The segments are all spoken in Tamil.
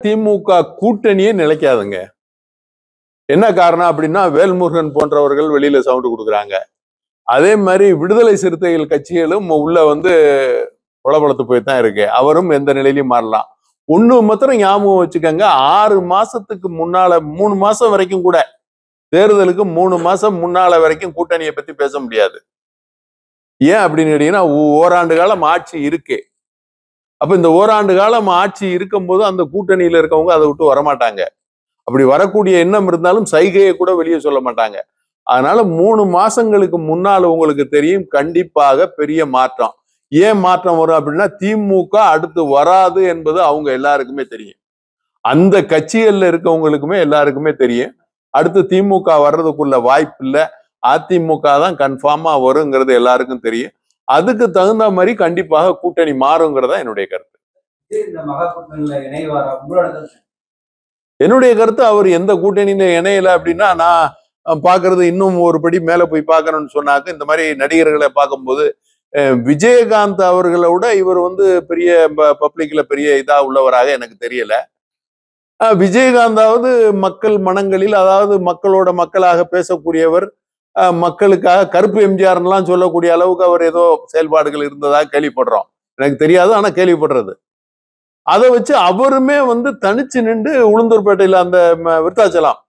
திமுக கூட்டணியே நிலைக்காதுங்க. என்ன காரணம் அப்படின்னா, வேல்முருகன் போன்றவர்கள் வெளியில சவுண்ட் கொடுக்குறாங்க. அதே மாதிரி விடுதலை சிறுத்தைகள் கட்சிகளும் உள்ள புலப்பலத்து போய் தான் இருக்கு. அவரும் எந்த நிலையிலையும் மாறலாம். ஒண்ணு மாத்திரம் ஞாபகம் வச்சுக்கோங்க, 6 மாசத்துக்கு முன்னால 3 மாசம் வரைக்கும் கூட, தேர்தலுக்கு 3 மாசம் முன்னால வரைக்கும் கூட்டணியை பத்தி பேச முடியாது. ஏன் அப்படின்னு கேட்டீங்கன்னா, ஓராண்டு காலம் ஆட்சி இருக்கு. அப்ப இந்த ஓராண்டு காலம் ஆட்சி இருக்கும்போது அந்த கூட்டணியில இருக்கவங்க அதை விட்டு வரமாட்டாங்க. அப்படி வரக்கூடிய எண்ணம் இருந்தாலும் சைகையை கூட வெளியே சொல்ல மாட்டாங்க. அதனால 3 மாசங்களுக்கு முன்னால உங்களுக்கு தெரியும், கண்டிப்பாக பெரிய மாற்றம். ஏன் மாற்றம் வரும் அப்படின்னா, திமுக அடுத்து வராது என்பது அவங்க எல்லாருக்குமே தெரியும். அந்த கட்சிகள்ல இருக்கவங்களுக்குமே எல்லாருக்குமே தெரியும். அடுத்து திமுக வர்றதுக்குள்ள வாய்ப்பு இல்லை, அதிமுக தான் கன்ஃபார்மா வருங்கிறது எல்லாருக்கும் தெரியும். அதுக்கு தகுந்த மாதிரி கண்டிப்பாக கூட்டணி மாறுங்கிறதா என்னுடைய கருத்து. என்னுடைய கருத்து, அவர் எந்த கூட்டணியில இணையல அப்படின்னா, நான் பாக்குறது இன்னும் ஒரு படி மேல போய் பார்க்கணும்னு சொன்னாக்க, இந்த மாதிரி நடிகர்களை பார்க்கும்போது விஜயகாந்த் அவர்களை விட இவர் பெரிய பப்ளிக்ல பெரிய இதா உள்ளவராக எனக்கு தெரியல. விஜயகாந்தாவது மக்கள் மனங்களில், அதாவது மக்களோட மக்களாக பேசக்கூடியவர், மக்களுக்காக கருப்பு எம்ஜிஆர்லாம் சொல்லக்கூடிய அளவுக்கு அவர் ஏதோ செயல்பாடுகள் இருந்ததாக கேள்விப்படுறோம். எனக்கு தெரியாது, ஆனா கேள்விப்படுறது. அதை வச்சு அவருமே தனிச்சு நின்று உளுந்தூர்பேட்டையில அந்த விருத்தாச்சலம்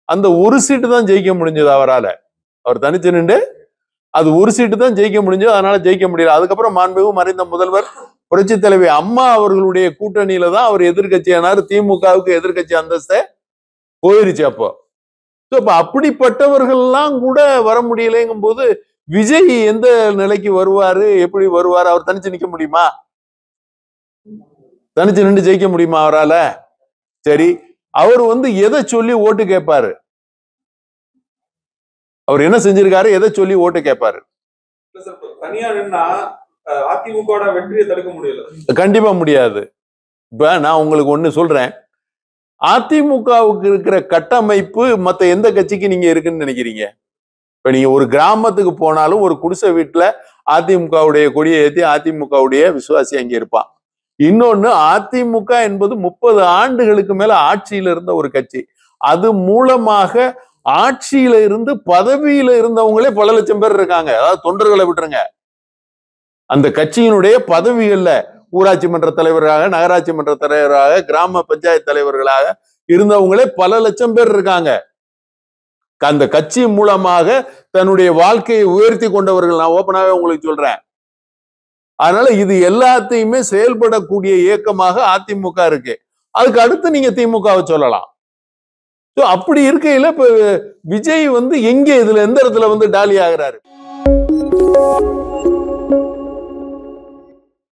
அந்த ஒரு சீட்டு தான் ஜெயிக்க முடிஞ்சது அவரால். அவர் தனிச்சு நின்று அது ஒரு சீட்டு தான் ஜெயிக்க முடிஞ்சது, அதனால ஜெயிக்க முடியல. அதுக்கப்புறம் மாண்புமிகு மறைந்த முதல்வர் புரட்சி தலைவி அம்மா அவர்களுடைய கூட்டணியில தான் அவர் எதிர்கட்சியானார். திமுகவுக்கு எதிர்கட்சி அந்தஸ்தே போயிருச்சு. அப்போ அப்படிப்பட்டவர்கள்லாம் கூட வர முடியலைங்கும் போது விஜய் எந்த நிலைக்கு வருவாரு, எப்படி வருவாரு? அவர் தனிச்சு நிக்க முடியுமா? தனிச்சு நின்று ஜெயிக்க முடியுமா அவரால? சரி, அவர் எதை சொல்லி ஓட்டு கேட்பாரு? அவர் என்ன செஞ்சிருக்காரு, எதை சொல்லி ஓட்டு கேட்பாரு? கண்டிப்பா முடியாது. இப்ப நான் உங்களுக்கு ஒண்ணு சொல்றேன், அதிமுகவுக்கு இருக்கிற கட்டமைப்பு மத்த எந்த கட்சிக்கு நீங்க இருக்குன்னு நினைக்கிறீங்க? இப்ப நீங்க ஒரு கிராமத்துக்கு போனாலும் ஒரு குடிசை வீட்டுல அதிமுகவுடைய கொடியை ஏற்றி அதிமுகவுடைய விசுவாசி அங்க இருப்பான். இன்னொன்னு, அதிமுக என்பது 30 ஆண்டுகளுக்கு மேல ஆட்சியில இருந்த ஒரு கட்சி. அது மூலமாக ஆட்சியில இருந்து பதவியில இருந்தவங்களே பல லட்சம் பேர் இருக்காங்க. அதாவது தொண்டர்களை விட்டுருங்க, அந்த கட்சியினுடைய பதவிகள்ல ஊராட்சி மன்ற தலைவராக, நகராட்சி மன்ற தலைவராக, கிராம பஞ்சாயத்து தலைவர்களாக இருந்தவங்களே பல லட்சம் பேர் இருக்காங்க. அந்த கட்சி மூலமாக தன்னுடைய வாழ்க்கையை உயர்த்தி கொண்டவர்கள். நான் ஓப்பனாவே உங்களுக்கு சொல்றேன். அதனால இது எல்லாத்தையுமே செயல்படக்கூடிய இயக்கமாக அதிமுக இருக்கு. அதுக்கு அடுத்து நீங்க திமுகவை சொல்லலாம். அப்படி இருக்கையில இப்ப விஜய் எங்க இதுல எந்த இடத்துல டாலி ஆகிறாரு?